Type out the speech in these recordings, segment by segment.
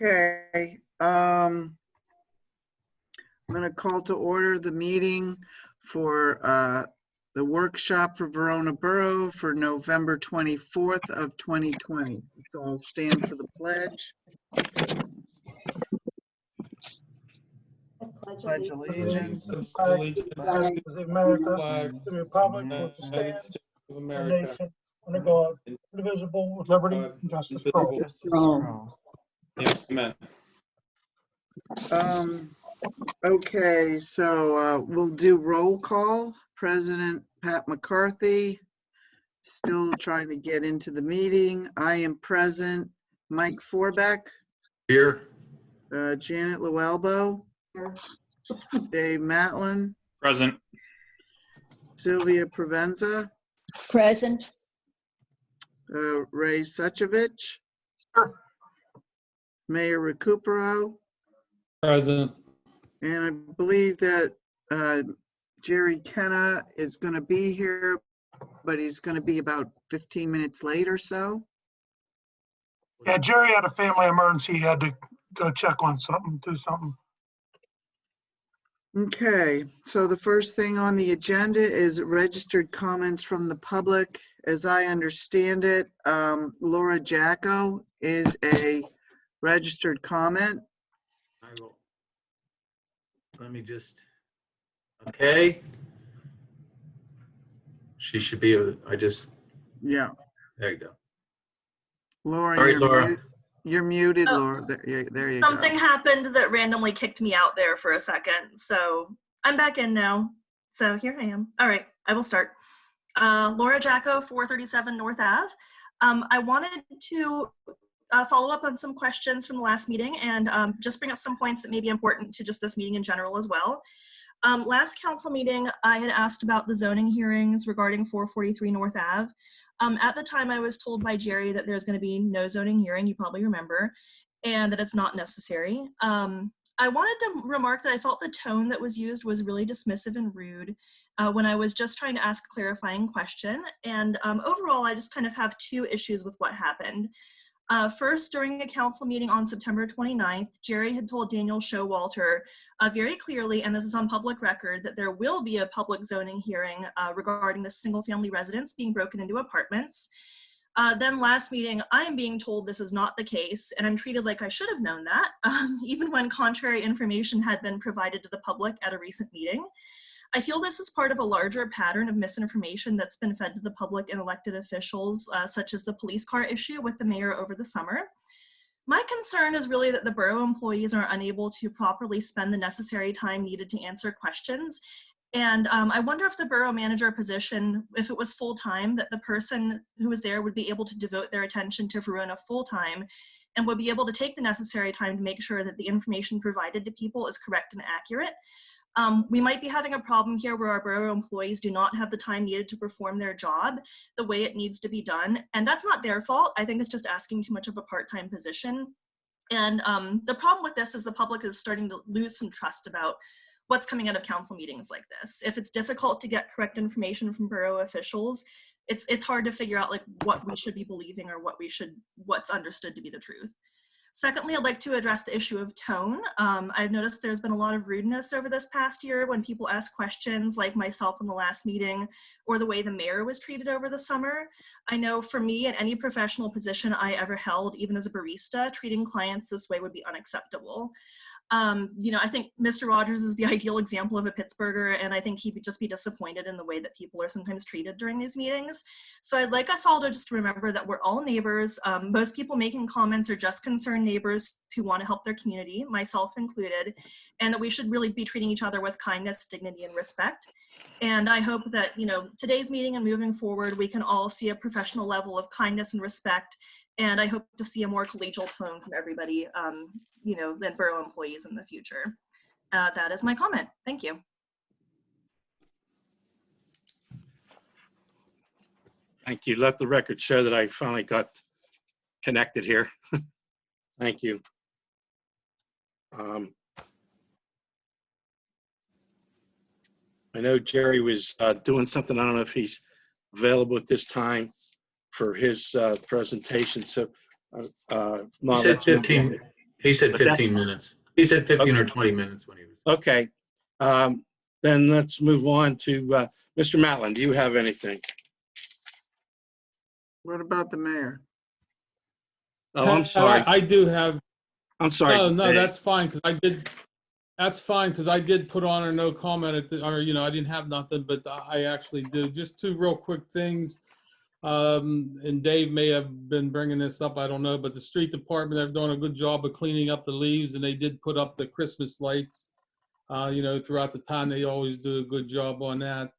Okay, I'm going to call to order the meeting for the workshop for Verona Borough for November 24th of 2020. So I'll stand for the pledge. Pledge allegiance to the America, to the republic which stands of one nation, under God, indivisible, with liberty and justice for all. Justice for all. Amen. Okay, so we'll do roll call. President Pat McCarthy, still trying to get into the meeting. I am present. Mike Forbeck. Here. Janet Luelbo. Dave Matlin. Present. Sylvia Provenza. Present. Ray Suchovich. Sure. Mayor Recupero. Present. And I believe that Jerry Kenna is going to be here, but he's going to be about 15 minutes late or so. Yeah, Jerry had a family emergency. He had to go check on something, do something. Okay, so the first thing on the agenda is registered comments from the public. As I understand it, Laura Jacko is a registered comment. I will. Let me just. Okay. She should be. Yeah, There you go. Laura, All right, you're, Laura. you're muted, Oh. Laura. There you Something go. happened that randomly kicked me out there for a second. So I'm back in now. So here I am. All right, I will start. Laura Jacko, 437 North Ave. I wanted to follow up on some questions from the last meeting and just bring up some points that may be important to just this meeting in general as well. Last council meeting, I had asked about the zoning hearings regarding 443 North Ave. At the time, I was told by Jerry that there's going to be no zoning hearing, you probably remember, and that it's not necessary. I wanted to remark that I felt the tone that was used was really dismissive and rude when I was just trying to ask a clarifying question. And overall, I just kind of have two issues with what happened. First, during a council meeting on September 29th, Jerry had told Daniel Showalter very clearly, and this is on public record, that there will be a public zoning hearing regarding the single-family residence being broken into apartments. Then last meeting, I am being told this is not the case, and I'm treated like I should have known that, even when contrary information had been provided to the public at a recent meeting. I feel this is part of a larger pattern of misinformation that's been fed to the public and elected officials, such as the police car issue with the mayor over the summer. My concern is really that the borough employees are unable to properly spend the necessary time needed to answer questions. And I wonder if the borough manager position, if it was full-time, that the person who was there would be able to devote their attention to Verona full-time and would be able to take the necessary time to make sure that the information provided to people is correct and accurate. We might be having a problem here where our borough employees do not have the time needed to perform their job the way it needs to be done. And that's not their fault. I think it's just asking too much of a part-time position. And the problem with this is the public is starting to lose some trust about what's coming out of council meetings like this. If it's difficult to get correct information from borough officials, it's hard to figure out like what we should be believing or what's understood to be the truth. Secondly, I'd like to address the issue of tone. I've noticed there's been a lot of rudeness over this past year when people ask questions like myself in the last meeting or the way the mayor was treated over the summer. I know for me, in any professional position I ever held, even as a barista, treating clients this way would be unacceptable. I think Mr. Rogers is the ideal example of a Pittsburgher, and I think he would just be disappointed in the way that people are sometimes treated during these meetings. So I'd like us all to just remember that we're all neighbors. Most people making comments are just concerned neighbors who want to help their community, myself included, and that we should really be treating each other with kindness, dignity, and respect. And I hope that, today's meeting and moving forward, we can all see a professional level of kindness and respect. And I hope to see a more collegial tone from everybody, than borough employees in the future. That is my comment. Thank you. Thank you. Let the record show that I finally got connected here. Thank you. I know Jerry was doing something. I don't know if he's available at this time for his presentation. So He said 15. He said But that- 15 minutes. He said 15 or 20 minutes when he was. Okay. Then let's move on to Mr. Matlin. Do you have anything? What about the mayor? Oh, I'm sorry. I do have, I'm sorry. no, Dave. that's fine, because that's fine, because I did put on a no comment at the, or, I didn't have nothing, but I actually do. Just two real quick things. And Dave may have been bringing this up, I don't know, but the street department, they're doing a good job of cleaning up the leaves, and they did put up the Christmas lights. Throughout the time, they always do a good job on that.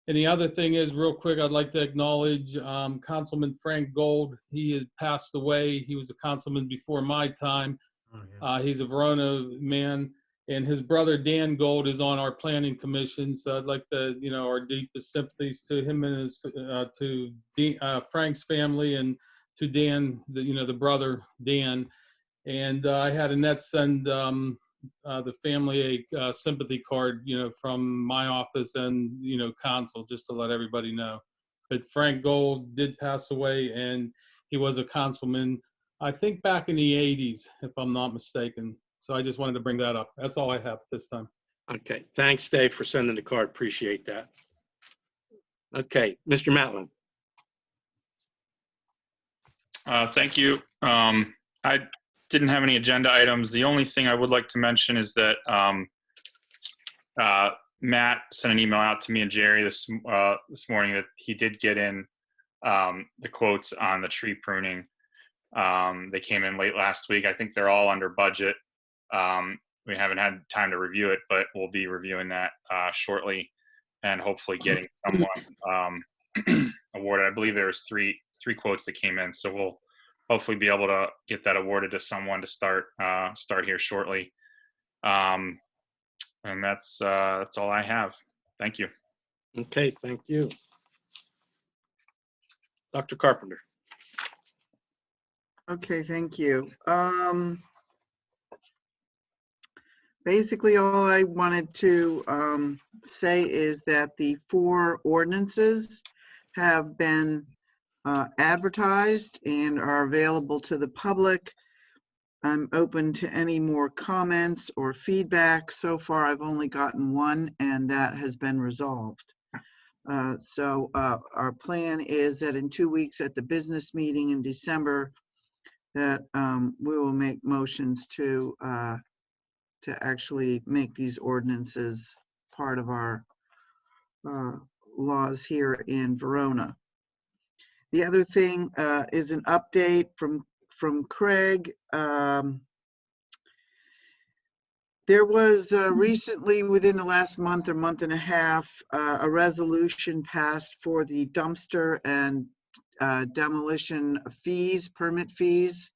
And the other thing is, real quick, I'd like to acknowledge Councilman Frank Gold. He had passed away. He was a councilman before my time. Oh, yeah. He's a Verona man, and his brother Dan Gold is on our planning commission. So I'd like to, our deepest sympathies to him and his, Frank's family, and to Dan, the brother Dan. And I had Annette send the family a sympathy card, from my office and, council, just to let everybody know. But Frank Gold did pass away, and he was a councilman, I think back in the 80s, if I'm not mistaken. So I just wanted to bring that up. That's all I have this time. Okay. Thanks, Dave, for sending the card. Appreciate that. Okay. Mr. Matlin. Thank you. I didn't have any agenda items. The only thing I would like to mention is that Matt sent an email out to me and Jerry this morning that he did get in the quotes on the tree pruning. They came in late last week. I think they're all under budget. We haven't had time to review it, but we'll be reviewing that shortly and hopefully getting someone awarded. I believe there's three quotes that came in, so we'll hopefully be able to get that awarded to someone to start here shortly. And that's all I have. Thank you. Okay. Thank you. Dr. Carpenter. Okay, thank you. Basically, all I wanted to say is that the 4 ordinances have been advertised and are available to the public. I'm open to any more comments or feedback. So far, I've only gotten one, and that has been resolved. So our plan is that in 2 weeks at the business meeting in December, that we will make motions to actually make these ordinances part of our laws here in Verona. The other thing is an update from Craig. There was recently, within the last month or month and a half, a resolution passed for the dumpster and demolition fees, permit fees.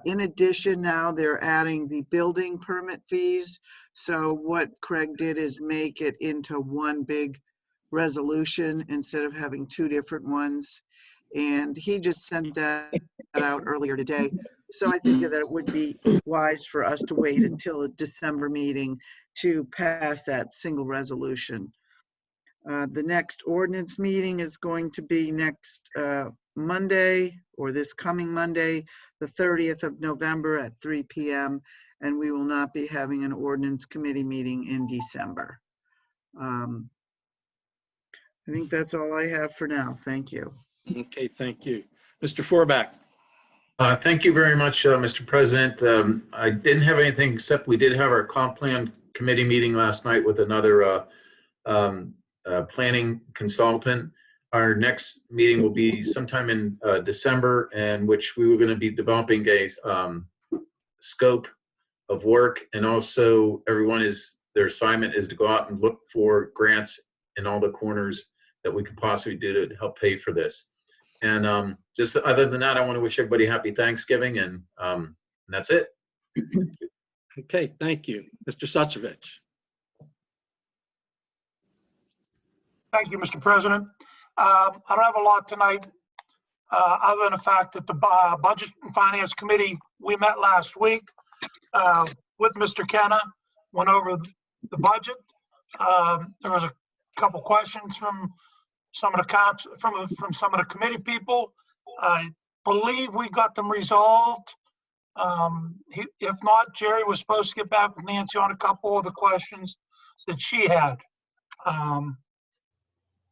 In addition, now they're adding the building permit fees. So what Craig did is make it into one big resolution instead of having 2 different ones. And he just sent that out earlier today. So I think that it would be wise for us to wait until the December meeting to pass that single resolution. The next ordinance meeting is going to be next Monday, or this coming Monday, the 30th of November at 3 p.m. And we will not be having an ordinance committee meeting in December. I think that's all I have for now. Thank you. Okay. Thank you. Mr. Forback. Thank you very much, Mr. President. I didn't have anything except we did have our comp plan committee meeting last night with another planning consultant. Our next meeting will be sometime in December, in which we were going to be developing a scope of work, and also their assignment is to go out and look for grants in all the corners that we could possibly do to help pay for this. And just other than that, I want to wish everybody happy Thanksgiving, and that's it. Okay. Thank you. Mr. Suchovich. Thank you, Mr. President. I don't have a lot tonight, other than the fact that the Budget and Finance Committee, we met last week with Mr. Kenna, went over the budget. There was a couple questions from some of the from some of the committee people. I believe we got them resolved. If not, Jerry was supposed to get back with Nancy on a couple of the questions that she had.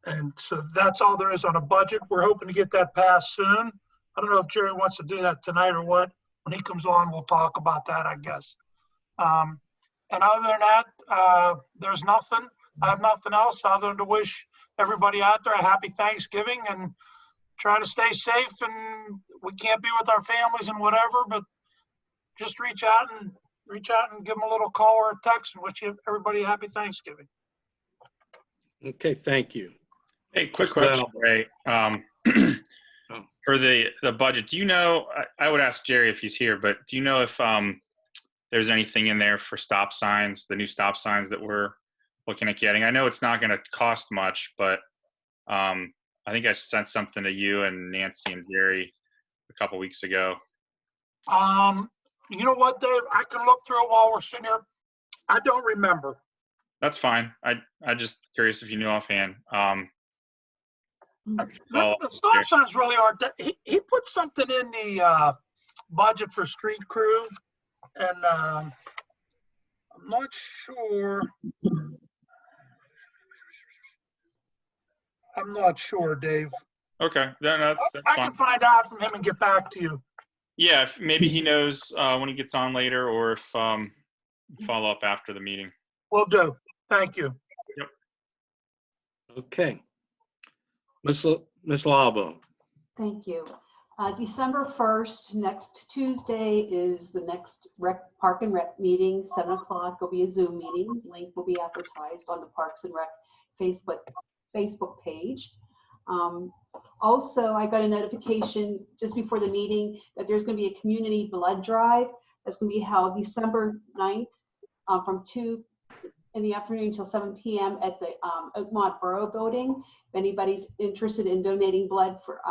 And so that's all there is on a budget. We're hoping to get that passed soon. I don't know if Jerry wants to do that tonight or what. When he comes on, we'll talk about that, I guess. And other than that, there's nothing. I have nothing else other than to wish everybody out there a happy Thanksgiving and try to stay safe. And we can't be with our families and whatever, but just reach out and give them a little call or a text and wish everybody a happy Thanksgiving. Okay, thank you. Hey, quick Mr. question, Alba. Ray. For the budget, do you know, I would ask Jerry if he's here, but do you know if there's anything in there for stop signs, the new stop signs that we're looking at getting? I know it's not going to cost much, but I think I sent something to you and Nancy and Jerry a couple weeks ago. You know what, Dave? I can look through it while we're sitting here. I don't remember. That's fine. I just curious if you knew offhand. The stop signs really are. He put something in the budget for street crew, and I'm not sure. I'm not sure, Dave. Okay, that's I fine. can find out from him and get back to you. Yeah, if maybe he knows when he gets on later, or if follow up after the meeting. Will do. Thank you. Okay. Ms. Alba. Thank you. December 1st, next Tuesday, is the next Park and Rec meeting, 7 o'clock. It'll be a Zoom meeting. Link will be advertised on the Parks and Rec Facebook page. Also, I got a notification just before the meeting that there's going to be a community blood drive that's going to be held December 9th from 2 in the afternoon until 7 p.m. at the Oakmont Borough Building. If anybody's interested in donating blood for,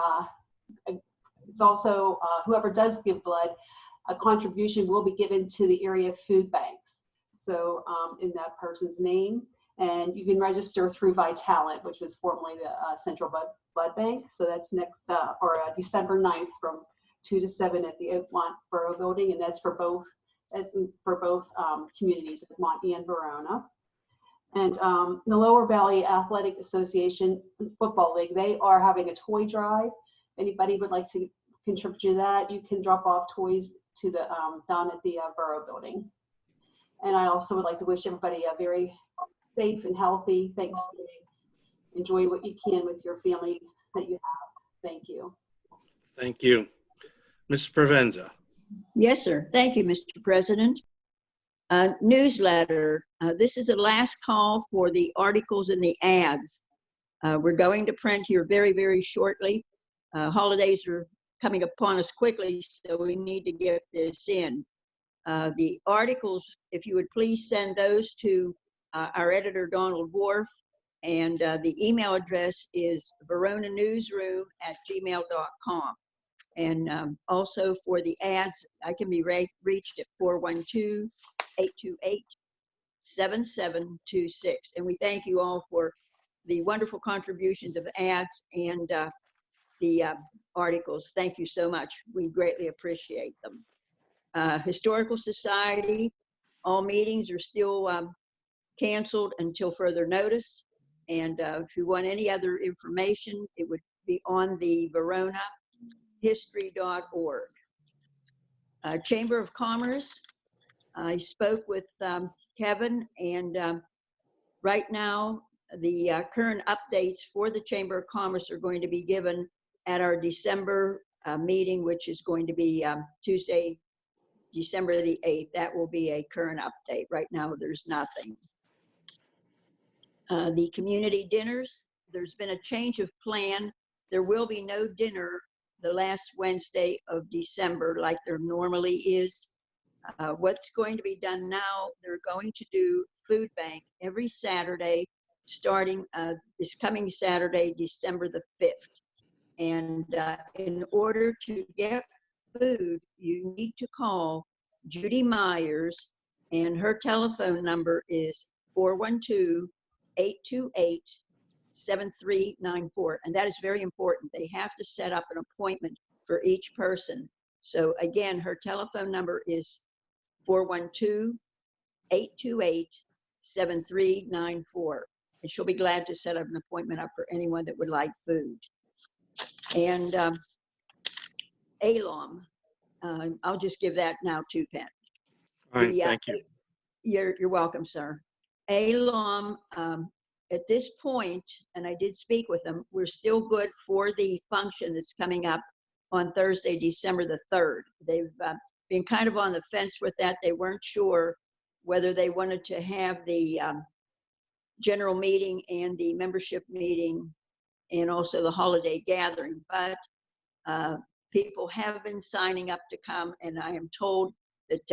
it's also whoever does give blood, a contribution will be given to the area food banks. So in that person's name, and you can register through Vitalant, which was formerly the Central Blood Bank. So that's next, December 9th from 2 to 7 at the Oakmont Borough Building, and that's for both communities, Oakmont and Verona. And the Lower Valley Athletic Association Football League, they are having a toy drive. Anybody would like to contribute to that, you can drop off toys to the down at the Borough Building. And I also would like to wish everybody a very safe and healthy Thanksgiving. Enjoy what you can with your family that you have. Thank you. Thank you. Ms. Provenza. Yes, sir. Thank you, Mr. President. Newsletter. This is the last call for the articles and the ads. We're going to print here very, very shortly. Holidays are coming upon us quickly, so we need to get this in. The articles, if you would please send those to our editor, Donald Worf, and the email address is veronanewsroom@gmail.com. And also for the ads, I can be reached at 412-828-7726. And we thank you all for the wonderful contributions of ads and the articles. Thank you so much. We greatly appreciate them. Historical Society, all meetings are still canceled until further notice. And if you want any other information, it would be on the veronahistory.org. Chamber of Commerce, I spoke with Kevin, and right now the current updates for the Chamber of Commerce are going to be given at our December meeting, which is going to be Tuesday, December the 8th. That will be a current update. Right now, there's nothing. The community dinners, there's been a change of plan. There will be no dinner the last Wednesday of December like there normally is. What's going to be done now, they're going to do food bank every Saturday, starting this coming Saturday, December the 5th. And in order to get food, you need to call Judy Myers, and her telephone number is 412-828-7394. And that is very important. They have to set up an appointment for each person. So again, her telephone number is 412-828-7394. And she'll be glad to set up an appointment up for anyone that would like food. And ALOM, I'll just give that now to Pat. All right, The, thank you. You're welcome, sir. ALOM, at this point, and I did speak with them, we're still good for the function that's coming up on Thursday, December the 3rd. They've been kind of on the fence with that. They weren't sure whether they wanted to have the general meeting and the membership meeting and also the holiday gathering, but people have been signing up to come, and I am told that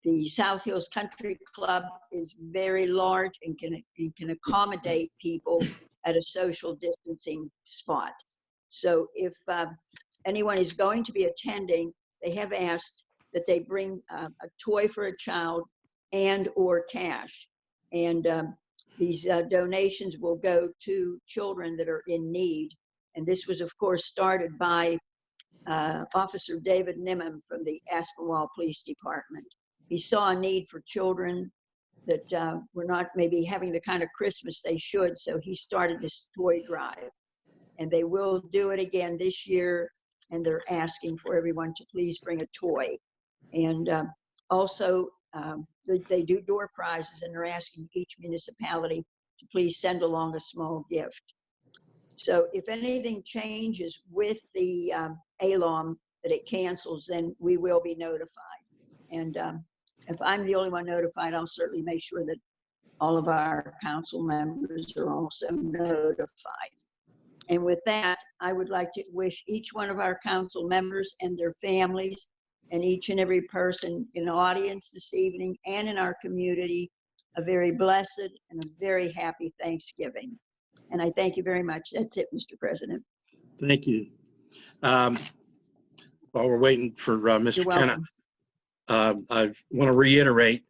the South Hills Country Club is very large and can accommodate people at a social distancing spot. So if anyone is going to be attending, they have asked that they bring a toy for a child and or cash. And these donations will go to children that are in need. And this was, of course, started by Officer David Nimham from the Aspinwall Police Department. He saw a need for children that were not maybe having the kind of Christmas they should, so he started this toy drive. And they will do it again this year, and they're asking for everyone to please bring a toy. And also, they do door prizes, and they're asking each municipality to please send along a small gift. So if anything changes with the ALOM, that it cancels, then we will be notified. And if I'm the only one notified, I'll certainly make sure that all of our council members are also notified. And with that, I would like to wish each one of our council members and their families and each and every person in the audience this evening and in our community a very blessed and a very happy Thanksgiving. And I thank you very much. That's it, Mr. President. Thank you. While we're waiting for You're Mr. Kenna, welcome. I want to reiterate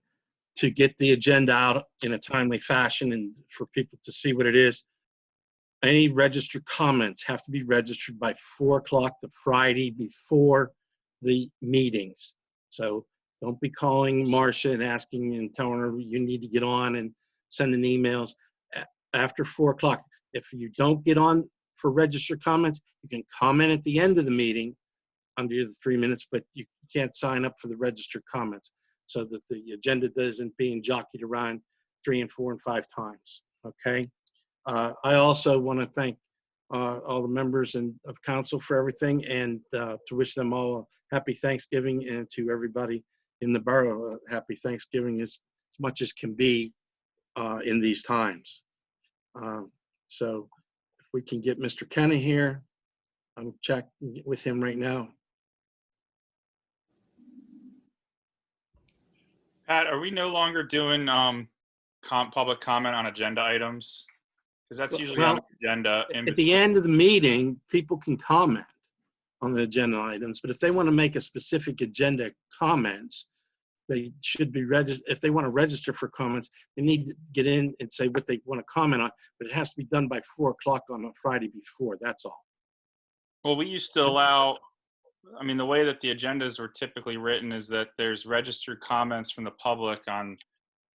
to get the agenda out in a timely fashion and for people to see what it is. Any registered comments have to be registered by 4 o'clock the Friday before the meetings. So don't be calling Marcia and asking and telling her you need to get on and sending emails after 4 o'clock. If you don't get on for registered comments, you can comment at the end of the meeting under the 3 minutes, but you can't sign up for the registered comments so that the agenda isn't being jockeyed around 3 and 4 and 5 times, okay? I also want to thank all the members of council for everything, and to wish them all a happy Thanksgiving, and to everybody in the borough a happy Thanksgiving as much as can be in these times. So if we can get Mr. Kenny here, I'm checking with him right now. Pat, are we no longer doing public comment on agenda items? Because that's usually on the agenda. At the end of the meeting, people can comment on the agenda items, but if they want to make a specific agenda comments, they should be registered. If they want to register for comments, they need to get in and say what they want to comment on, but it has to be done by 4 o'clock on a Friday before, that's all. Well, we used to allow, I mean, the way that the agendas were typically written is that there's registered comments from the public on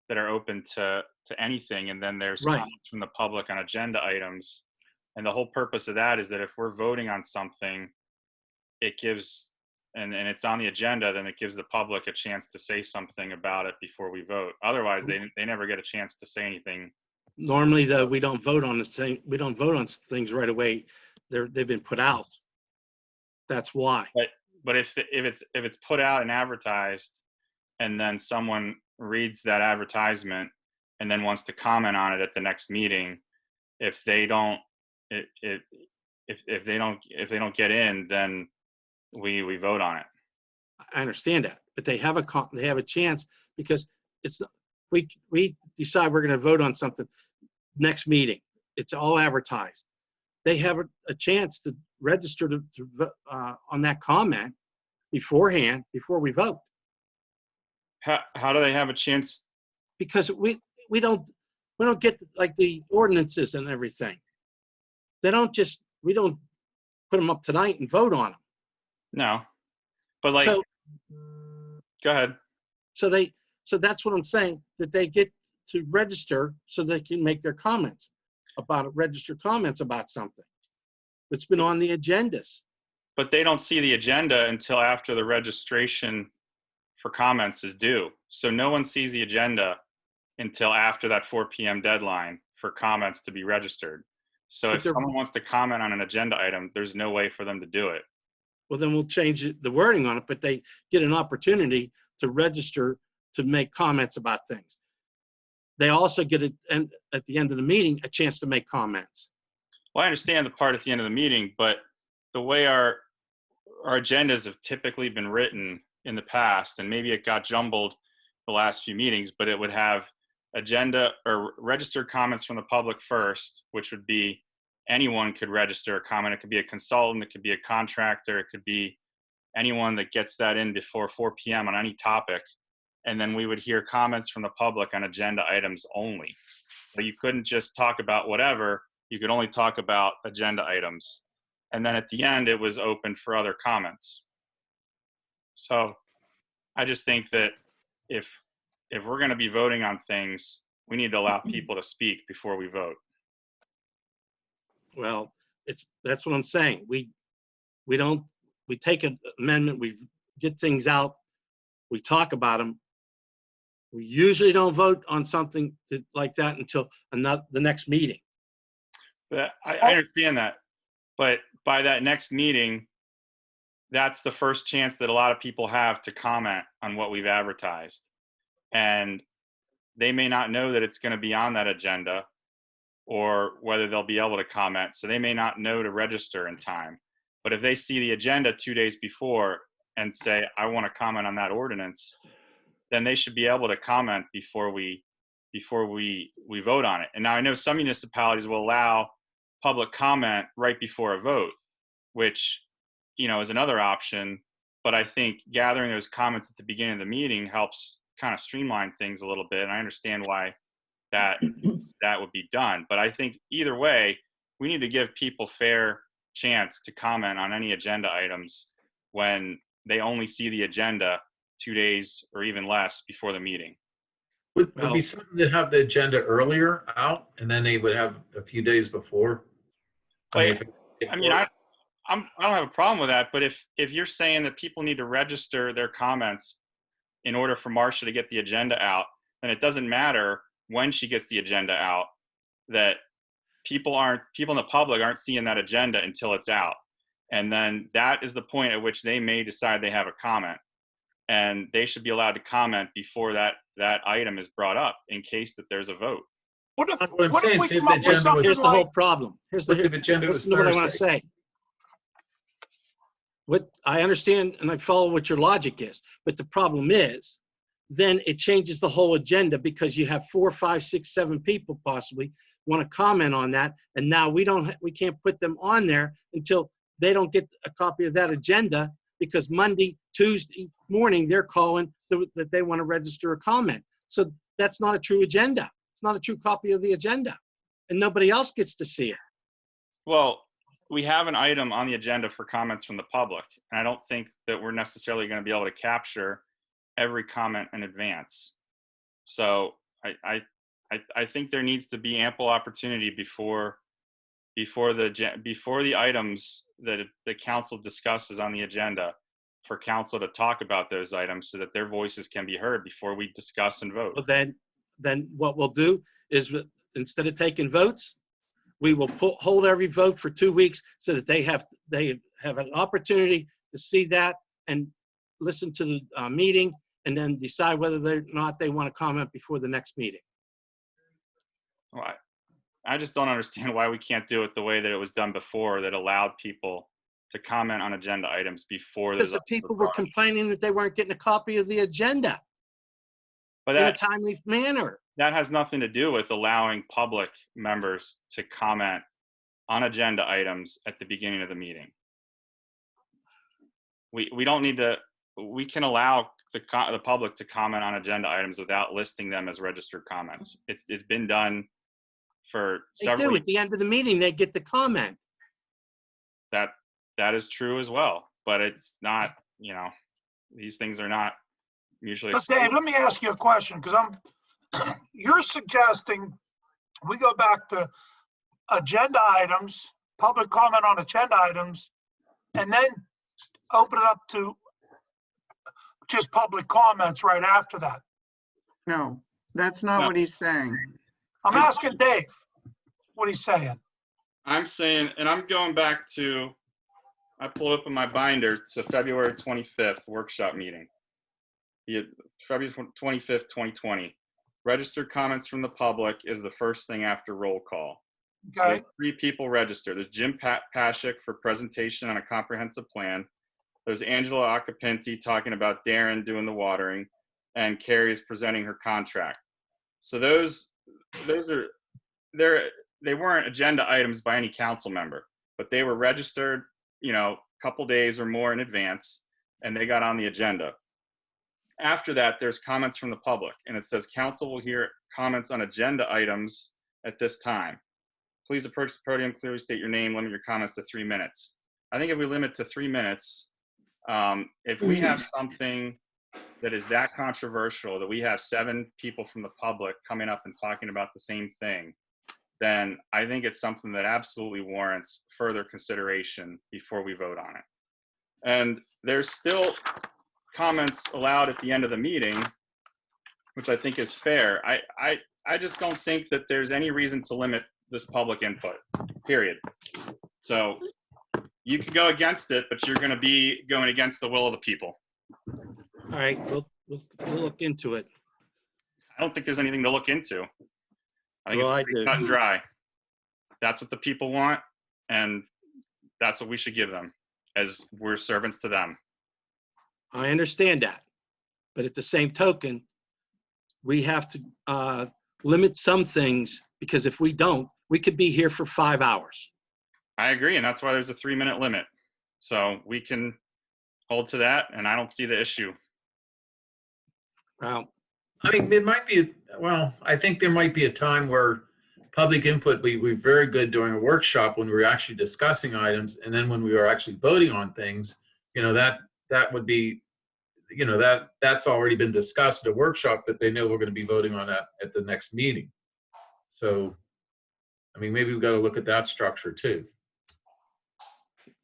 that are open to anything, and then there's Right. comments from the public on agenda items. And the whole purpose of that is that if we're voting on something, it gives, and it's on the agenda, then it gives the public a chance to say something about it before we vote. Otherwise, they never get a chance to say anything. Normally, though, we don't vote on things right away. They've been put out. That's why. But if it's put out and advertised, and then someone reads that advertisement and then wants to comment on it at the next meeting, if they don't get in, then we vote on it. I understand that, but they have a chance, because it's, we decide we're going to vote on something next meeting. It's all advertised. They have a chance to register on that comment beforehand, before we vote. How do they have a chance? Because we don't get like the ordinances and everything. We don't put them up tonight and vote on them. No. But like, So, go ahead. so that's what I'm saying, that they get to register so they can make their comments about it, register comments about something that's been on the agendas. But they don't see the agenda until after the registration for comments is due. So no one sees the agenda until after that 4 p.m. deadline for comments to be registered. So But if they're- someone wants to comment on an agenda item, there's no way for them to do it. Well, then we'll change the wording on it, but they get an opportunity to register to make comments about things. They also get and at the end of the meeting, a chance to make comments. Well, I understand the part at the end of the meeting, but the way our agendas have typically been written in the past, and maybe it got jumbled the last few meetings, but it would have agenda or registered comments from the public first, which would be anyone could register a comment. It could be a consultant, it could be a contractor, it could be anyone that gets that in before 4 p.m. on any topic. And then we would hear comments from the public on agenda items only. So you couldn't just talk about whatever, you could only talk about agenda items. And then at the end, it was open for other comments. So I just think that if we're going to be voting on things, we need to allow people to speak before we vote. Well, that's what I'm saying. We take an amendment, we get things out, we talk about them. We usually don't vote on something like that until the next meeting. I understand that, but by that next meeting, that's the first chance that a lot of people have to comment on what we've advertised. And they may not know that it's going to be on that agenda or whether they'll be able to comment. So they may not know to register in time. But if they see the agenda 2 days before and say, I want to comment on that ordinance, then they should be able to comment before we vote on it. And now I know some municipalities will allow public comment right before a vote, which, is another option. But I think gathering those comments at the beginning of the meeting helps kind of streamline things a little bit. And I understand why that would be done. But I think either way, we need to give people fair chance to comment on any agenda items when they only see the agenda 2 days or even less before the meeting. Would be something to have the agenda earlier out, and then they would have a few days before. I don't have a problem with that, but if you're saying that people need to register their comments in order for Marcia to get the agenda out, then it doesn't matter when she gets the agenda out, that people in the public aren't seeing that agenda until it's out. And then that is the point at which they may decide they have a comment. And they should be allowed to comment before that item is brought up in case that there's a vote. What if, That's what I'm what if saying, we see if come the up with agenda something was- Here's the like, whole problem. What if the agenda was Listen to what I want to Thursday? say. What I understand and I follow what your logic is, but the problem is, then it changes the whole agenda because you have 4, 5, 6, 7 people possibly want to comment on that, and now we can't put them on there until they don't get a copy of that agenda, because Monday, Tuesday morning they're calling that they want to register a comment. So that's not a true agenda. It's not a true copy of the agenda, and nobody else gets to see it. Well, we have an item on the agenda for comments from the public, and I don't think that we're necessarily going to be able to capture every comment in advance. So I think there needs to be ample opportunity before the items that the council discusses on the agenda for council to talk about those items so that their voices can be heard before we discuss and vote. Well, then what we'll do is, instead of taking votes, we will hold every vote for 2 weeks so that they have an opportunity to see that and listen to the meeting, and then decide whether or not they want to comment before the next meeting. Well, I just don't understand why we can't do it the way that it was done before, that allowed people to comment on agenda items before Because the people were complaining that they weren't getting a copy of the agenda But in a that timely manner. has nothing to do with allowing public members to comment on agenda items at the beginning of the meeting. We don't need to. We can allow the public to comment on agenda items without listing them as registered comments. It's been done for They several. do. At the end of the meeting, they get the comment. That is true as well, but it's not. these things are not usually. But Dave, let me ask you a question, because you're suggesting we go back to agenda items, public comment on agenda items, and then open it up to just public comments right after that. No, that's not No. what he's saying. I'm asking Dave what he's saying. I'm saying, and I'm going back to, I pulled up in my binder to February 25th workshop meeting. February 25th, 2020. Registered comments from the public is the first thing after roll call. So Okay, there's 3 people registered. There's Jim Pashik for presentation on a comprehensive plan. There's Angela Acapinti talking about Darren doing the watering, and Carrie is presenting her contract. So those are, they weren't agenda items by any council member, but they were registered, a couple days or more in advance, and they got on the agenda. After that, there's comments from the public, and it says council will hear comments on agenda items at this time. Please approach the podium, clearly state your name, limit your comments to 3 minutes. I think if we limit to 3 minutes, if we have something that is that controversial, that we have 7 people from the public coming up and talking about the same thing, then I think it's something that absolutely warrants further consideration before we vote on it. And there's still comments allowed at the end of the meeting, which I think is fair. I just don't think that there's any reason to limit this public input, period. So you can go against it, but you're going to be going against the will of the people. All right, we'll look into it. I don't think there's anything to look into. I think Well, I it's pretty do. cut and dry. That's what the people want, and that's what we should give them, as we're servants to them. I understand that. But at the same token, we have to limit some things, because if we don't, we could be here for 5 hours. I agree, and that's why there's a 3-minute limit. So we can hold to that, and I don't see the issue. Well, I mean, it might be, well, I think there might be a time where public input would be very good during a workshop when we were actually discussing items. And then when we were actually voting on things, that would be, that's already been discussed at a workshop that they know we're going to be voting on that at the next meeting. So, I mean, maybe we've got to look at that structure too.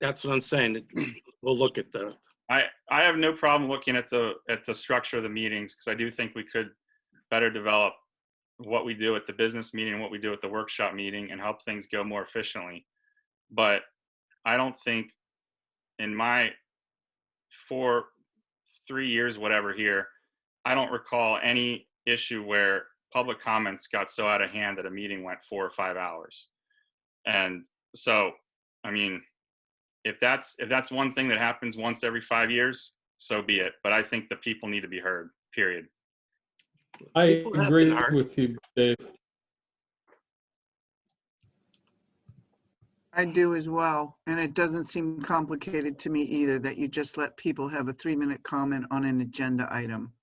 that's what I'm saying. We'll look at the, I have no problem looking at the structure of the meetings, because I do think we could better develop what we do at the business meeting and what we do at the workshop meeting and help things go more efficiently. But I don't think in my 3 years, whatever here, I don't recall any issue where public comments got so out of hand that a meeting went 4 or 5 hours. And so, I mean, if that's one thing that happens once every 5 years, so be it. But I think the people need to be heard, period. I People have agree been hurt. with you, Dave. I do as well. And it doesn't seem complicated to me either, that you just let people have a 3-minute comment on an agenda item.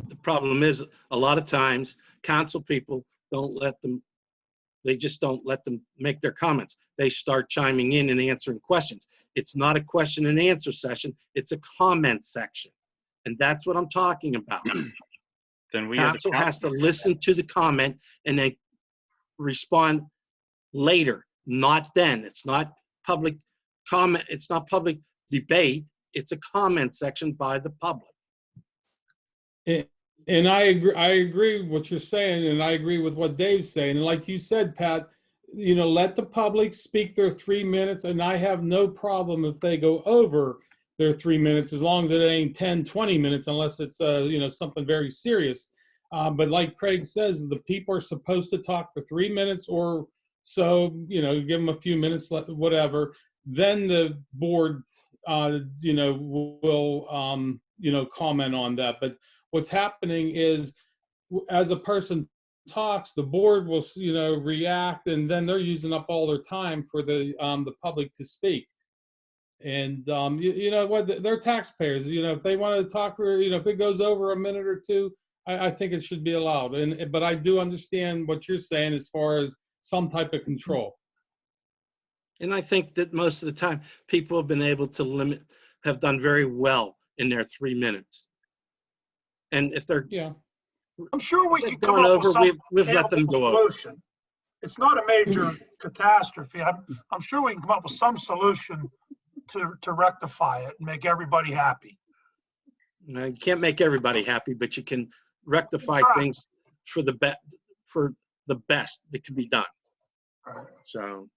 the problem is, a lot of times, council people they just don't let them make their comments. They start chiming in and answering questions. It's not a question and answer session, it's a comment section. And that's what I'm talking about. Then we as a Council has to listen to the comment and then respond later, not then. It's not public comment, it's not public debate, it's a comment section by the public. And I agree with what you're saying, and I agree with what Dave's saying. And like you said, Pat, let the public speak their 3 minutes, and I have no problem if they go over their 3 minutes, as long as it ain't 10, 20 minutes, unless it's, something very serious. But like Craig says, the people are supposed to talk for 3 minutes or so, give them a few minutes, whatever. Then the board, will, comment on that. But what's happening is, as a person talks, the board will, react, and then they're using up all their time for the public to speak. And you know what? They're taxpayers. If they want to talk for, if it goes over a minute or two, I think it should be allowed. But I do understand what you're saying as far as some type of control. And I think that most of the time, people have been able to have done very well in their 3 minutes. And if they're Yeah. I'm sure we They've can come gone up over, with some we've let them amicable go over. solution. It's not a major catastrophe. I'm sure we can come up with some solution to rectify it and make everybody happy. You can't make everybody happy, but you can rectify Try. things for the best that can be done. Right. So,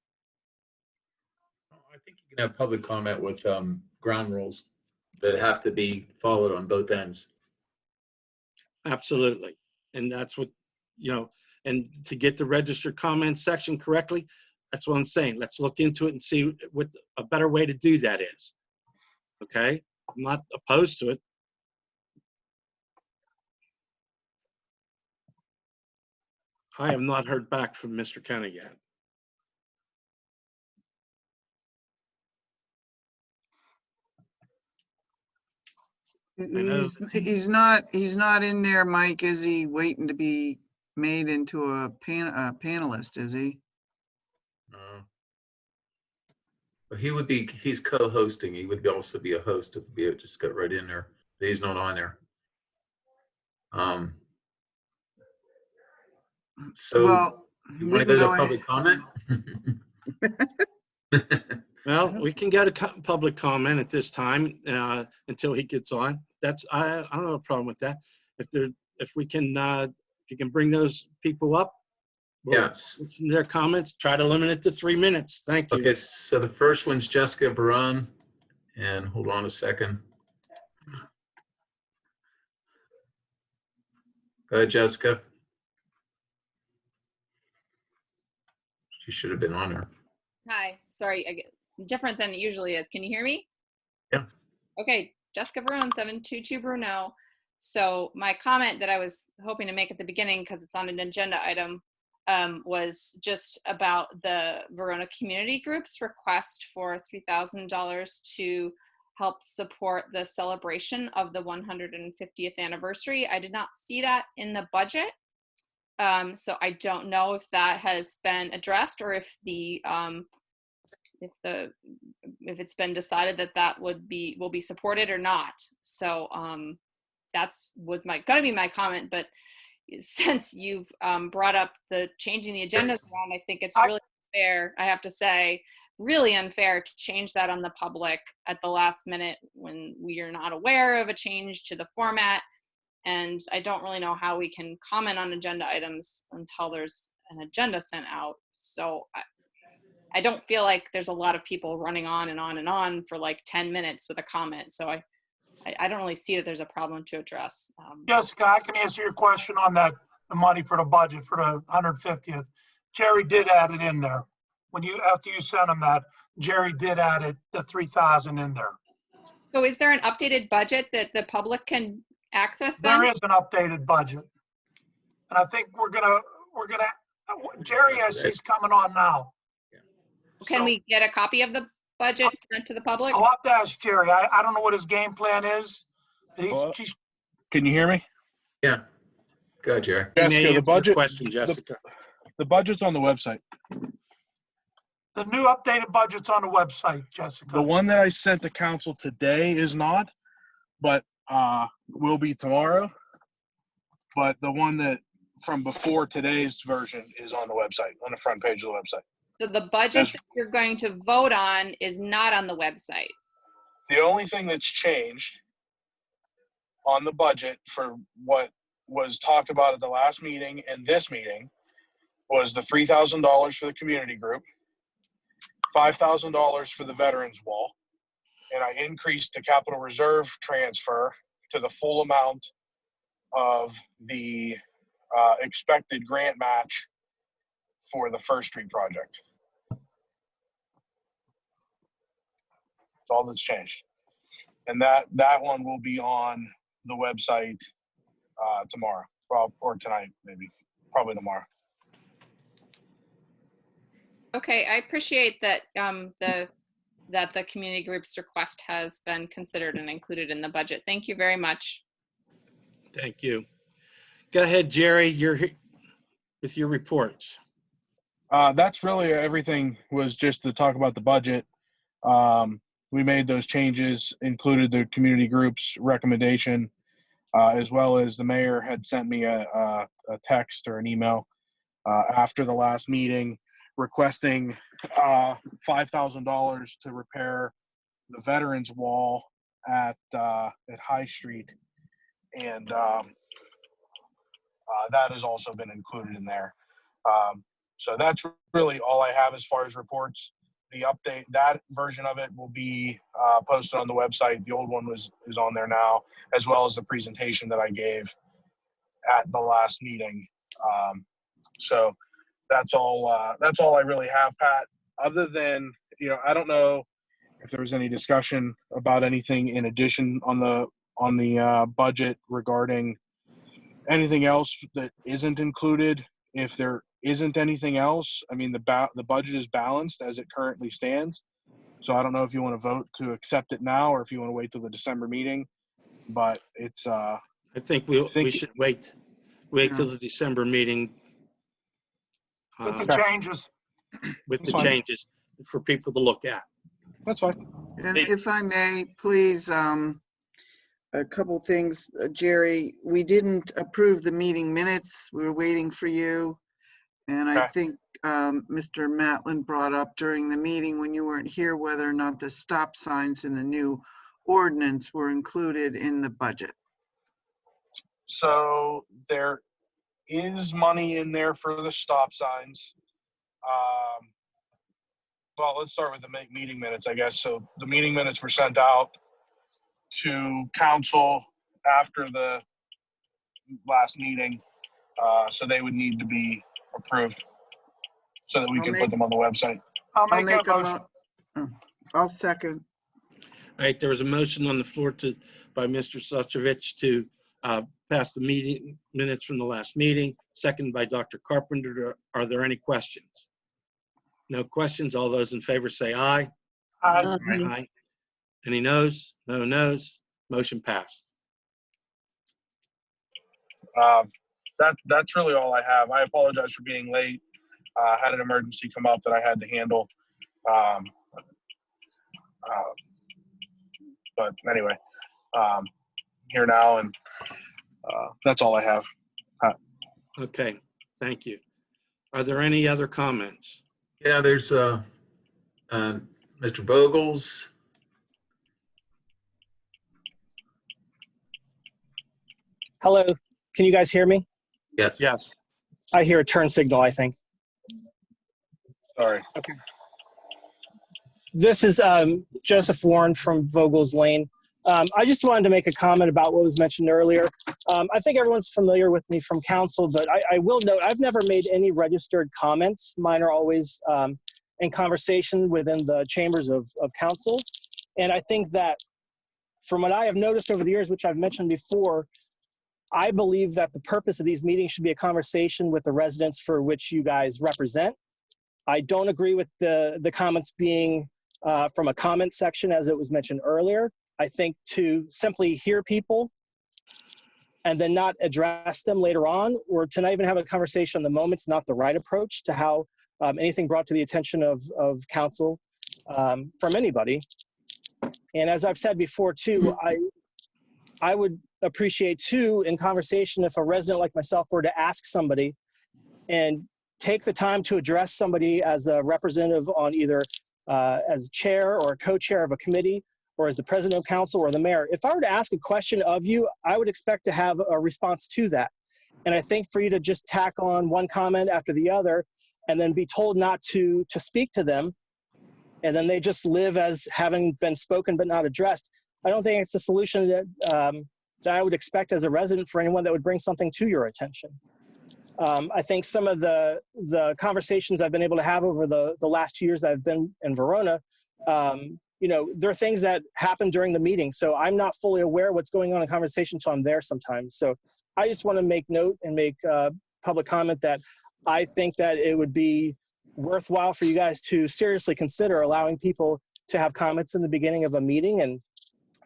I think you can have public comment with ground rules that have to be followed on both ends. absolutely. And that's what, and to get the registered comment section correctly, that's what I'm saying. Let's look into it and see what a better way to do that is. Okay? I'm not opposed to it. I have not heard back from Mr. Kenny yet. know. He's not in there, Mike. Is he waiting to be made into a panelist, is he? But he's co-hosting. He would also be a host if we just got right in there. But he's not on there. So Well, you we want to can go go to public comment? Well, we can go to public comment at this time until he gets on. I don't have a problem with that. If you can bring those people up. Yes. Their comments, try to limit it to 3 minutes. Thank you. Okay, so the first one's Jessica Barone. And hold on a second. Go ahead, Jessica. She should have been on there. Hi, sorry, different than it usually is. Can you hear me? Yeah. Okay, Jessica Verone, 722 Bruno. So my comment that I was hoping to make at the beginning, because it's on an agenda item, was just about the Verona Community Group's request for $3,000 to help support the celebration of the 150th anniversary. I did not see that in the budget. So I don't know if that has been addressed or if if it's been decided that will be supported or not. So was gonna be my comment, but since you've brought up the changing the agendas around, I think it's really fair. I have to say, really unfair to change that on the public at the last minute when we are not aware of a change to the format. And I don't really know how we can comment on agenda items until there's an agenda sent out. So I don't feel like there's a lot of people running on and on and on for like 10 minutes with a comment. So I don't really see that there's a problem to address. Jessica, I can answer your question on that, the money for the budget for the 150th. Jerry did add it in there. After you sent him that, Jerry did add it, the 3,000 in there. So is there an updated budget that the public can access then? There is an updated budget. And I think Jerry, he's coming on now. Can we get a copy of the budget sent to the public? I'll have to ask Jerry. I don't know what his game plan is. Can you hear me? Yeah. Go ahead, Jerry. You may Jessica, the answer budget question, Jessica. The budget's on the website. The new updated budget's on the website, Jessica. The one that I sent to council today is not, but will be tomorrow. But the one that from before today's version is on the website, on the front page of the website. So the budget that you're going to vote on is not on the website. The only thing that's changed on the budget for what was talked about at the last meeting and this meeting was the $3,000 for the community group, $5,000 for the veterans wall, and I increased the capital reserve transfer to the full amount of the expected grant match for the First Street project. That's all that's changed. And that one will be on the website tomorrow, or tonight, maybe, probably tomorrow. Okay, I appreciate that the community group's request has been considered and included in the budget. Thank you very much. Thank you. Go ahead, Jerry. You're with your reports. That's really everything, was just to talk about the budget. we made those changes, included the community group's recommendation, as well as the mayor had sent me a text or an email after the last meeting requesting $5,000 to repair the Veterans Wall at High Street, and that has also been included in there. So that's really all I have as far as reports. The update, that version of it will be posted on the website. The old one is on there now, as well as the presentation that I gave at the last meeting. So that's all I really have, Pat, other than, I don't know if there was any discussion about anything in addition on the budget regarding anything else that isn't included. If there isn't anything else, I mean, the budget is balanced as it currently stands. So I don't know if you want to vote to accept it now or if you want to wait till the December meeting, but it's, I think we should wait till the December meeting. With the changes. With the That's fine. changes for people to look at. that's fine. And if I may, please, a couple things, Jerry, we didn't approve the meeting minutes. We were waiting for you. And I Okay. think Mr. Matlin brought up during the meeting when you weren't here whether or not the stop signs in the new ordinance were included in the budget. So there is money in there for the stop signs. Well, let's start with the meeting minutes, I guess. So the meeting minutes were sent out to council after the last meeting. So they would need to be approved so that we can put them on the website. I'll I'll make that make a motion. I'll second. All right, there was a motion on the floor by Mr. Suchovich to pass the meeting minutes from the last meeting, second by Dr. Carpenter. Are there any questions? No questions. All those in favor say aye. Aye. Aye. Any noes? No noes. Motion passed. That's really all I have. I apologize for being late. Had an emergency come up that I had to handle. But anyway, here now, and that's all I have. Okay, thank you. Are there any other comments? Yeah, there's Mr. Bogles. Hello, can you guys hear me? Yes. Yes. I hear a turn signal, I think. Sorry. This is Joseph Warren from Vogel's Lane. I just wanted to make a comment about what was mentioned earlier. I think everyone's familiar with me from council, but I will note I've never made any registered comments. Mine are always in conversation within the chambers of council. And I think that from what I have noticed over the years, which I've mentioned before, I believe that the purpose of these meetings should be a conversation with the residents for which you guys represent. I don't agree with the comments being from a comment section as it was mentioned earlier. I think to simply hear people and then not address them later on, or to not even have a conversation on the moment's not the right approach to how anything brought to the attention of council from anybody. And as I've said before too, I would appreciate too in conversation if a resident like myself were to ask somebody and take the time to address somebody as a representative on either as chair or co-chair of a committee or as the president of council or the mayor. If I were to ask a question of you, I would expect to have a response to that. And I think for you to just tack on one comment after the other and then be told not to speak to them, and then they just live as having been spoken but not addressed, I don't think it's a solution that I would expect as a resident for anyone that would bring something to your attention. I think some of the conversations I've been able to have over the last 2 years I've been in Verona, there are things that happen during the meeting. So I'm not fully aware what's going on in conversation until I'm there sometimes. So I just want to make note and make public comment that I think that it would be worthwhile for you guys to seriously consider allowing people to have comments in the beginning of a meeting and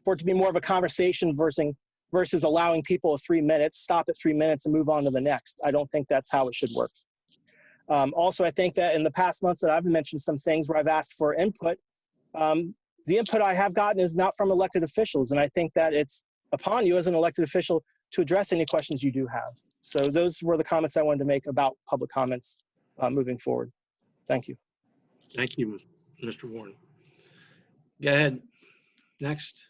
for it to be more of a conversation versus allowing people 3 minutes, stop at 3 minutes and move on to the next. I don't think that's how it should work. Also, I think that in the past months that I've mentioned some things where I've asked for input, the input I have gotten is not from elected officials. And I think that it's upon you as an elected official to address any questions you do have. So those were the comments I wanted to make about public comments moving forward. Thank you. Thank you, Mr. Warren. Go ahead. Next.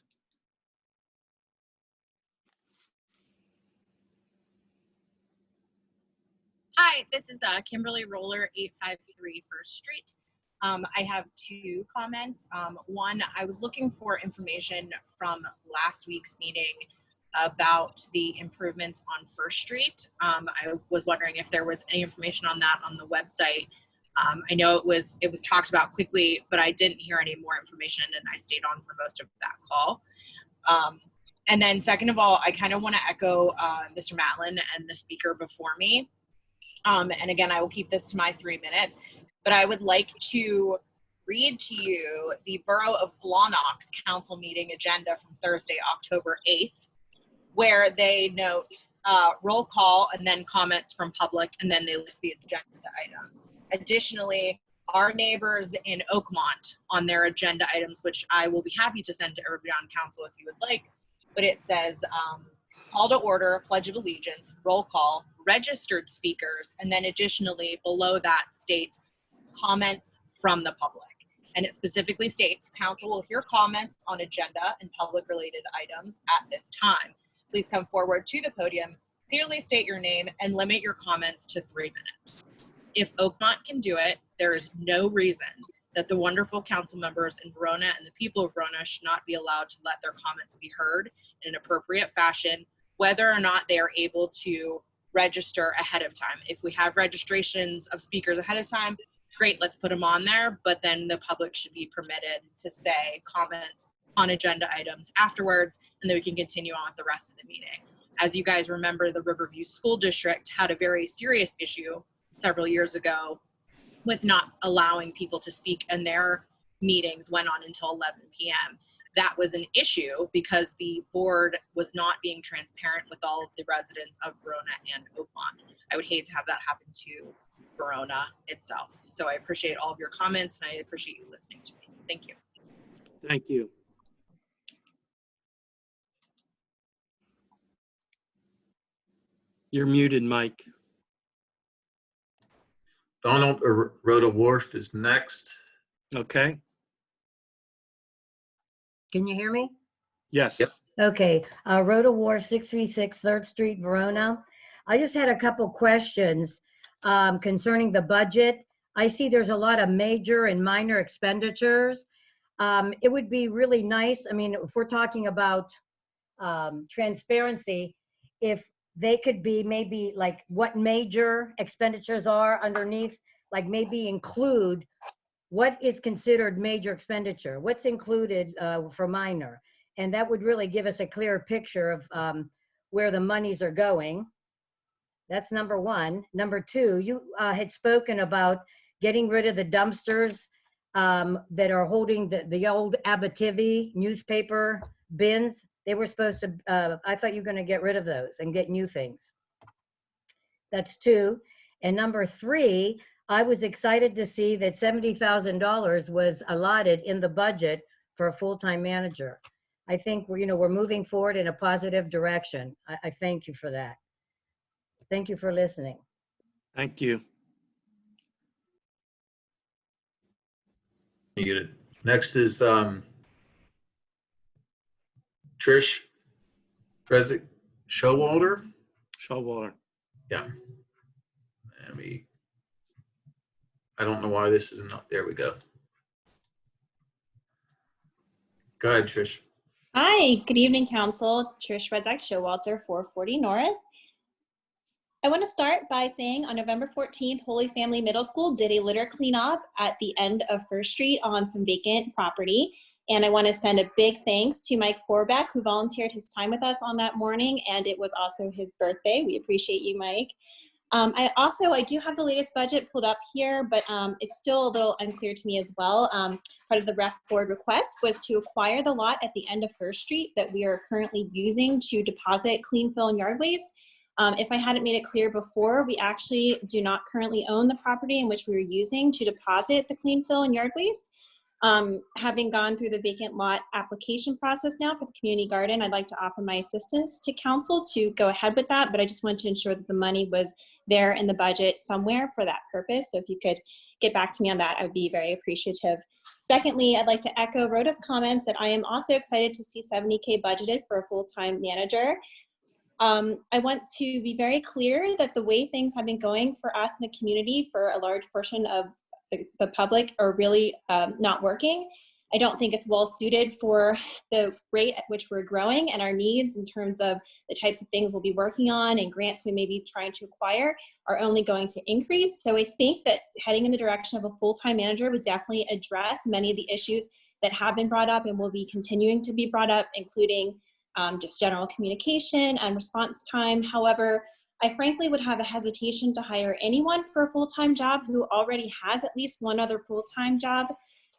Hi, this is Kimberly Roller, 853 First Street. I have two comments. One, I was looking for information from last week's meeting about the improvements on First Street. I was wondering if there was any information on that on the website. I know it was talked about quickly, but I didn't hear any more information, and I stayed on for most of that call. And then second of all, I kind of want to echo Mr. Matlin and the speaker before me. And again, I will keep this to my 3 minutes, but I would like to read to you the Borough of Blawnock's council meeting agenda from Thursday, October 8th, where they note roll call and then comments from public, and then they list the agenda items. Additionally, our neighbors in Oakmont on their agenda items, which I will be happy to send to everybody on council if you would like, but it says call to order, pledge of allegiance, roll call, registered speakers, and then additionally below that states comments from the public. And it specifically states council will hear comments on agenda and public related items at this time. Please come forward to the podium, clearly state your name, and limit your comments to 3 minutes. If Oakmont can do it, there is no reason that the wonderful council members in Verona and the people of Verona should not be allowed to let their comments be heard in an appropriate fashion, whether or not they are able to register ahead of time. If we have registrations of speakers ahead of time, great, let's put them on there, but then the public should be permitted to say comments on agenda items afterwards, and then we can continue on with the rest of the meeting. As you guys remember, the Riverview School District had a very serious issue several years ago with not allowing people to speak, and their meetings went on until 11 p.m. That was an issue because the board was not being transparent with all of the residents of Verona and Oakmont. I would hate to have that happen to Verona itself. So I appreciate all of your comments, and I appreciate you listening to me. Thank you. Thank you. You're muted, Mike. Donald Rhoda Wharf is next. Okay. Can you hear me? Yes. Yep. Okay. Rhoda Wharf, 636 3rd Street, Verona. I just had a couple questions concerning the budget. I see there's a lot of major and minor expenditures. It would be really nice, I mean, if we're talking about transparency, if they could be maybe like what major expenditures are underneath, like maybe include what is considered major expenditure, what's included for minor. And that would really give us a clearer picture of where the monies are going. That's number one. Number two, you had spoken about getting rid of the dumpsters that are holding the old Abitibi newspaper bins. They were supposed to, I thought you were going to get rid of those and get new things. That's two. And number three, I was excited to see that $70,000 was allotted in the budget for a full-time manager. I think we're moving forward in a positive direction. I thank you for that. Thank you for listening. Thank you. Muted. Next is Trish Fezzik Showalter. Showalter. Yeah. I don't know why this isn't up. There we go. Go ahead, Trish. Hi, good evening, Council. Trish Redzak Showalter, 440 North. I want to start by saying on November 14th, Holy Family Middle School did a litter cleanup at the end of First Street on some vacant property. And I want to send a big thanks to Mike Forbeck, who volunteered his time with us on that morning, and it was also his birthday. We appreciate you, Mike. I do have the latest budget pulled up here, but it's still a little unclear to me as well. Part of the rec board request was to acquire the lot at the end of First Street that we are currently using to deposit clean fill and yard waste. If I hadn't made it clear before, we actually do not currently own the property in which we were using to deposit the clean fill and yard waste. Having gone through the vacant lot application process now for the community garden, I'd like to offer my assistance to council to go ahead with that, but I just wanted to ensure that the money was there in the budget somewhere for that purpose. So if you could get back to me on that, I would be very appreciative. Secondly, I'd like to echo Rhoda's comments that I am also excited to see $70K budgeted for a full-time manager. I want to be very clear that the way things have been going for us in the community for a large portion of the public are really not working. I don't think it's well suited for the rate at which we're growing, and our needs in terms of the types of things we'll be working on and grants we may be trying to acquire are only going to increase. So I think that heading in the direction of a full-time manager would definitely address many of the issues that have been brought up and will be continuing to be brought up, including just general communication and response time. However, I frankly would have a hesitation to hire anyone for a full-time job who already has at least one other full-time job.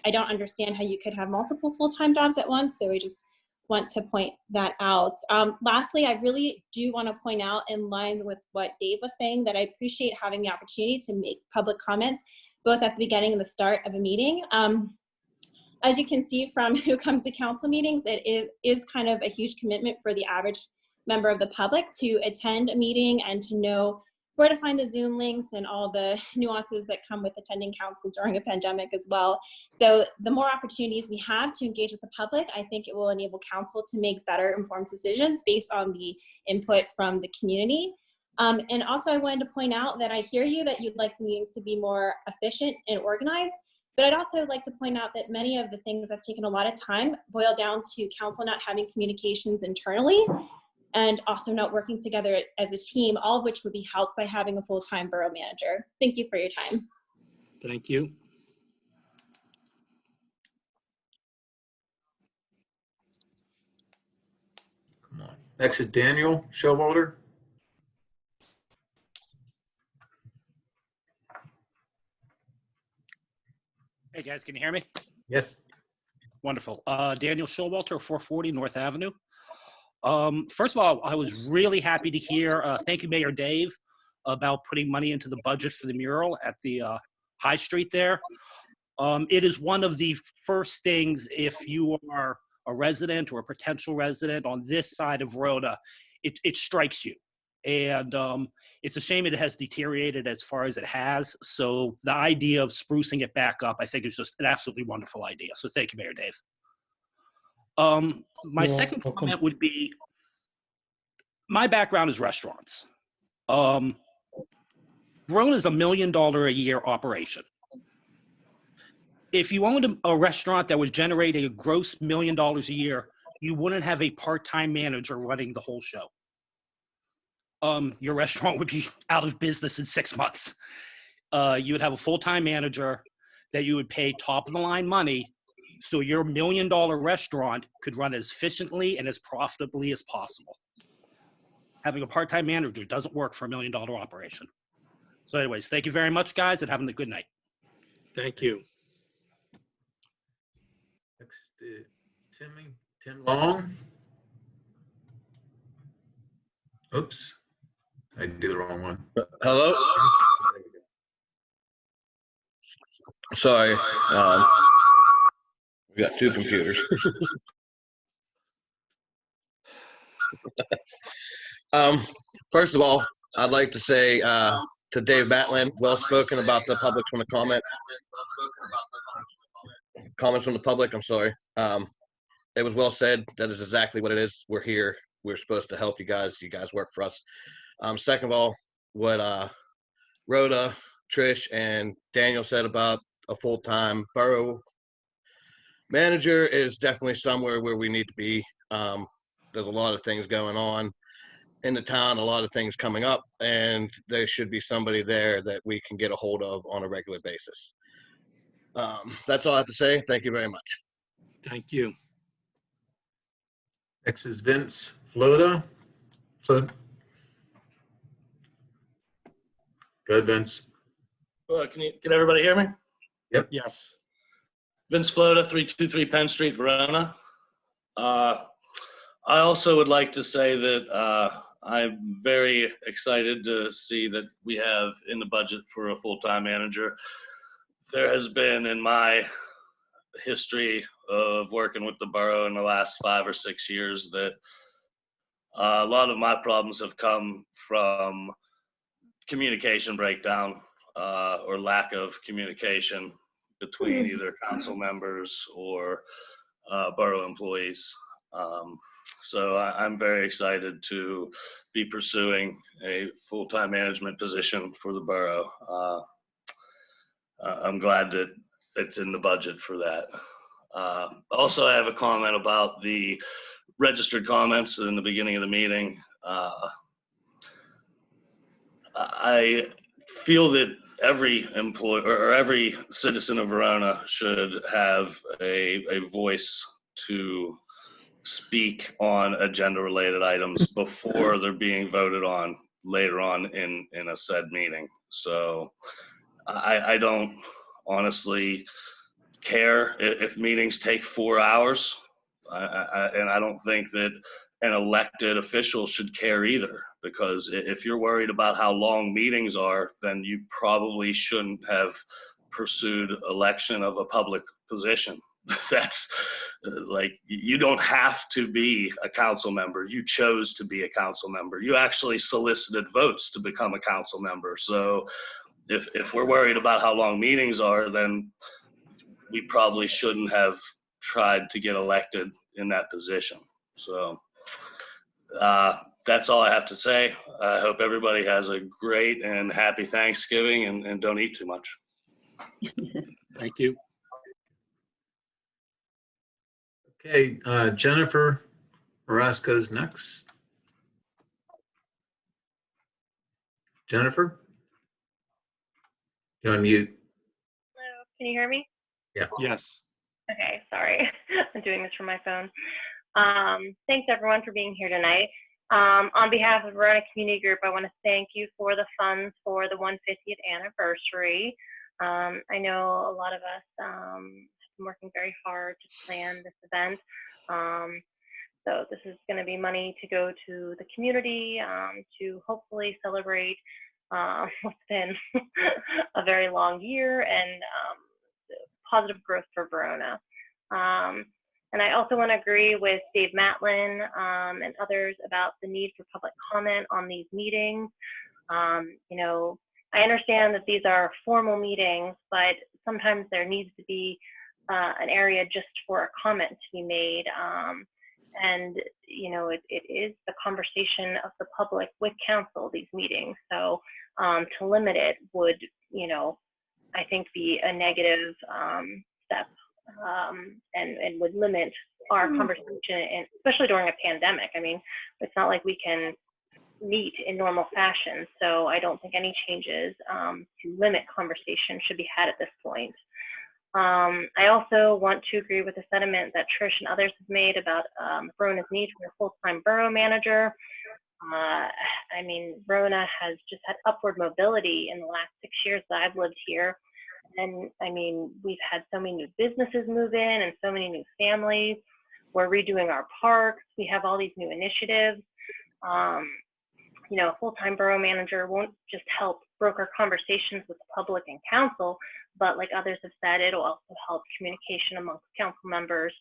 I don't understand how you could have multiple full-time jobs at once, so I just want to point that out. Lastly, I really do want to point out, in line with what Dave was saying, that I appreciate having the opportunity to make public comments, both at the beginning and the start of a meeting. As you can see from who comes to council meetings, it is kind of a huge commitment for the average member of the public to attend a meeting and to know where to find the Zoom links and all the nuances that come with attending council during a pandemic as well. So the more opportunities we have to engage with the public, I think it will enable council to make better informed decisions based on the input from the community. And also I wanted to point out that I hear you that you'd like meetings to be more efficient and organized, but I'd also like to point out that many of the things that have taken a lot of time boil down to council not having communications internally and also not working together as a team, all of which would be helped by having a full-time borough manager. Thank you for your time. Thank you. Come on. Next is Daniel Showalter. Hey guys, can you hear me? Yes. Wonderful. Daniel Showalter, 440 North Avenue. First of all, I was really happy to hear, thank you, Mayor Dave, about putting money into the budget for the mural at the High Street there. It is one of the first things, if you are a resident or a potential resident on this side of Rhoda, it strikes you. And it's a shame it has deteriorated as far as it has. So the idea of sprucing it back up, I think, is just an absolutely wonderful idea. So thank you, Mayor Dave. My second comment would be, my background is restaurants. Verona is $1 million a year operation. If you owned a restaurant that was generating a gross $1 million a year, you wouldn't have a part-time manager running the whole show. Your restaurant would be out of business in 6 months. You would have a full-time manager that you would pay top-of-the-line money, so your $1 million restaurant could run as efficiently and as profitably as possible. Having a part-time manager doesn't work for $1 million operation. So anyways, thank you very much, guys, and having a good night. Thank you. Next is Tim Long. Oops, I did the wrong one. Hello? Sorry, we got two computers. First of all, I'd like to say to Dave Batlin, well spoken about the public from the comments from the public. I'm sorry. It was well said. That is exactly what it is. We're here. We're supposed to help you guys. You guys work for us. Second of all, what Rhoda, Trish, and Daniel said about a full-time borough manager is definitely somewhere where we need to be. There's a lot of things going on in the town, a lot of things coming up, and there should be somebody there that we can get a hold of on a regular basis. That's all I have to say. Thank you very much. Thank you. Next is Vince Floda. Go ahead, Vince. Can everybody hear me? Yep. Yes. Vince Floda, 323 Penn Street, Verona. I also would like to say that I'm very excited to see that we have in the budget for a full-time manager. There has been, in my history of working with the borough in the last 5 or 6 years that a lot of my problems have come from communication breakdown or lack of communication between either council members or borough employees. So I'm very excited to be pursuing a full-time management position for the borough. I'm glad that it's in the budget for that. Also, I have a comment about the registered comments in the beginning of the meeting. I feel that every employee or every citizen of Verona should have a voice to speak on agenda related items before they're being voted on later on in a said meeting. So I don't honestly care if meetings take 4 hours. And I don't think that an elected official should care either, because if you're worried about how long meetings are, then you probably shouldn't have pursued election of a public position. That's like, you don't have to be a council member. You chose to be a council member. You actually solicited votes to become a council member. So if we're worried about how long meetings are, then we probably shouldn't have tried to get elected in that position. So that's all I have to say. I hope everybody has a great and happy Thanksgiving and don't eat too much. Thank you. Okay, Jennifer Orozco's next. Jennifer? You're on mute. Hello, can you hear me? Yeah. Yes. Okay, sorry. I'm doing this from my phone. Thanks everyone for being here tonight. On behalf of Verona Community Group, I want to thank you for the funds for the 150th anniversary. I know a lot of us have been working very hard to plan this event. So this is going to be money to go to the community to hopefully celebrate what's been a very long year and positive growth for Verona. And I also want to agree with Dave Matlin and others about the need for public comment on these meetings. You know, I understand that these are formal meetings, but sometimes there needs to be an area just for a comment to be made. And, you know, it is the conversation of the public with council, these meetings. So to limit it would, you know, I think be a negative step and would limit our conversation, and especially during a pandemic. I mean, it's not like we can meet in normal fashion. So I don't think any changes to limit conversation should be had at this point. I also want to agree with the sentiment that Trish and others have made about Verona's need for a full-time borough manager. I mean, Verona has just had upward mobility in the last 6 years that I've lived here. And I mean, we've had so many new businesses move in and so many new families. We're redoing our parks. We have all these new initiatives. You know, a full-time borough manager won't just help broker conversations with the public and council, but like others have said, it'll also help communication amongst council members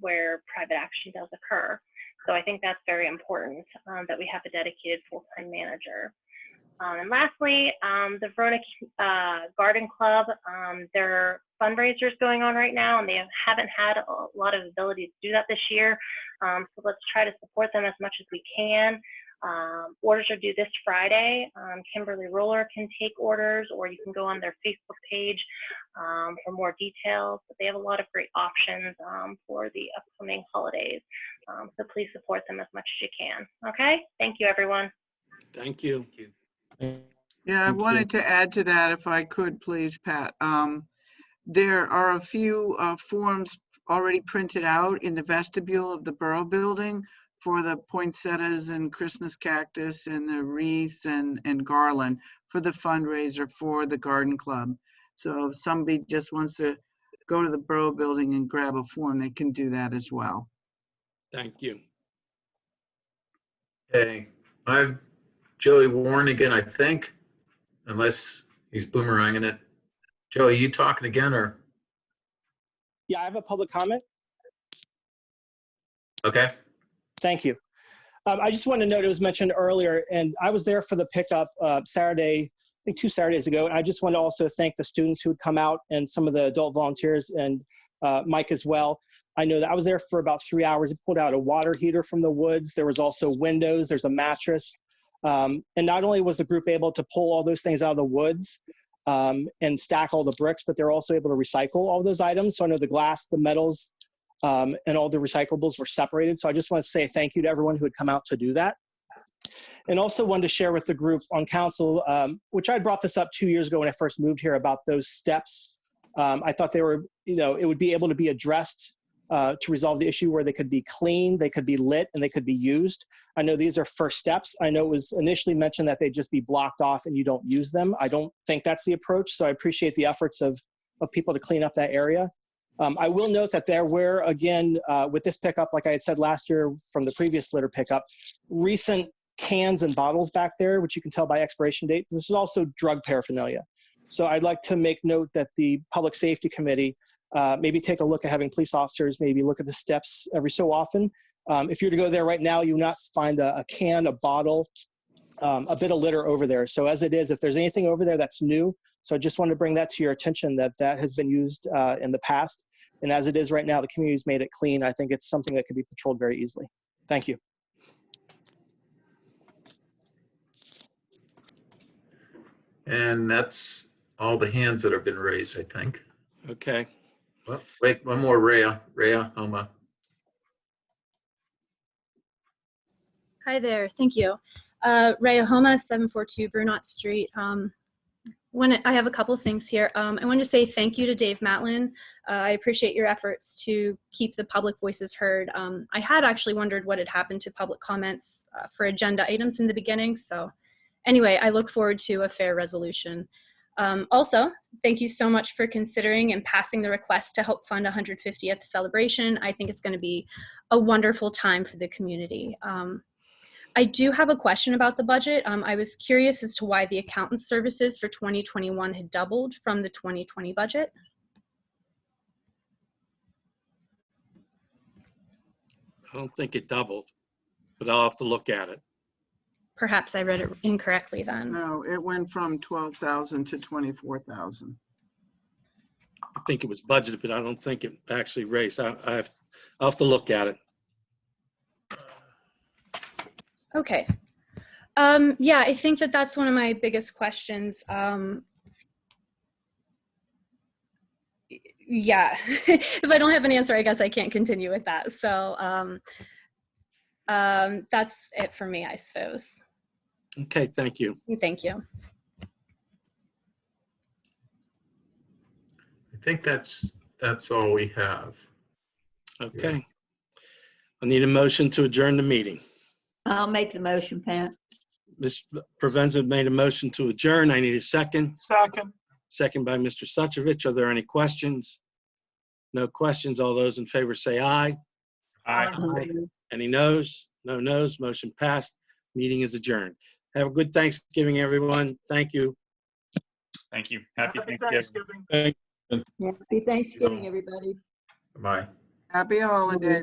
where private action does occur. So I think that's very important that we have a dedicated full-time manager. And lastly, the Verona Garden Club, there are fundraisers going on right now, and they haven't had a lot of ability to do that this year. So let's try to support them as much as we can. Orders are due this Friday. Kimberly Roller can take orders, or you can go on their Facebook page for more details. But they have a lot of great options for the upcoming holidays. So please support them as much as you can. Okay? Thank you, everyone. Thank you. Yeah, I wanted to add to that if I could, please, Pat. There are a few forms already printed out in the vestibule of the Borough Building for the poinsettias and Christmas cactus and the wreaths and garland for the fundraiser for the garden club. So if somebody just wants to go to the Borough Building and grab a form, they can do that as well. Thank you. Okay, I've Joey Warren again, I think, unless he's boomeranging it. Joey, you talking again or? Yeah, I have a public comment. Okay. Thank you. I just wanted to note, it was mentioned earlier, and I was there for the pickup Saturday, I think 2 Saturdays ago. And I just want to also thank the students who had come out and some of the adult volunteers and Mike as well. I know that I was there for about 3 hours. It pulled out a water heater from the woods. There was also windows. There's a mattress. And not only was the group able to pull all those things out of the woods and stack all the bricks, but they're also able to recycle all those items. So I know the glass, the metals, and all the recyclables were separated. So I just want to say thank you to everyone who had come out to do that. And also wanted to share with the group on council, which I brought this up 2 years ago when I first moved here, about those steps. I thought they were, it would be able to be addressed to resolve the issue where they could be cleaned, they could be lit, and they could be used. I know these are first steps. I know it was initially mentioned that they just be blocked off and you don't use them. I don't think that's the approach. So I appreciate the efforts of people to clean up that area. I will note that there were, again, with this pickup, like I had said last year from the previous litter pickup, recent cans and bottles back there, which you can tell by expiration date. This is also drug paraphernalia. So I'd like to make note that the Public Safety Committee maybe take a look at having police officers maybe look at the steps every so often. If you were to go there right now, you will not find a can, a bottle, a bit of litter over there. So as it is, if there's anything over there that's new, so I just wanted to bring that to your attention that that has been used in the past. And as it is right now, the community's made it clean. I think it's something that could be patrolled very easily. Thank you. And that's all the hands that have been raised, I think. Okay. Well, wait, one more, Rhea Homa. Hi there, thank you. Rhea Homa, 742 Burnott Street. I have a couple things here. I want to say thank you to Dave Matlin. I appreciate your efforts to keep the public voices heard. I had actually wondered what had happened to public comments for agenda items in the beginning. So anyway, I look forward to a fair resolution. Also, thank you so much for considering and passing the request to help fund 150th celebration. I think it's going to be a wonderful time for the community. I do have a question about the budget. I was curious as to why the accountant services for 2021 had doubled from the 2020 budget. I don't think it doubled, but I'll have to look at it. Perhaps I read it incorrectly then. No, it went from 12,000 to 24,000. I think it was budgeted, but I don't think it actually raised. I'll have to look at it. Okay. Yeah, I think that that's one of my biggest questions. Yeah, if I don't have an answer, I guess I can't continue with that. So that's it for me, I suppose. Okay, thank you. Thank you. I think that's all we have. Okay. I need a motion to adjourn the meeting. I'll make the motion, Pat. Ms. Provenza made a motion to adjourn. I need a second. Second. Second by Mr. Suchovich. Are there any questions? No questions. All those in favor say aye. Aye. Any noes? No noes. Motion passed. Meeting is adjourned. Have a good Thanksgiving, everyone. Thank you. Thank you. Happy Happy Thanksgiving. Thanksgiving. Happy Thanksgiving, everybody. Bye. Happy holiday.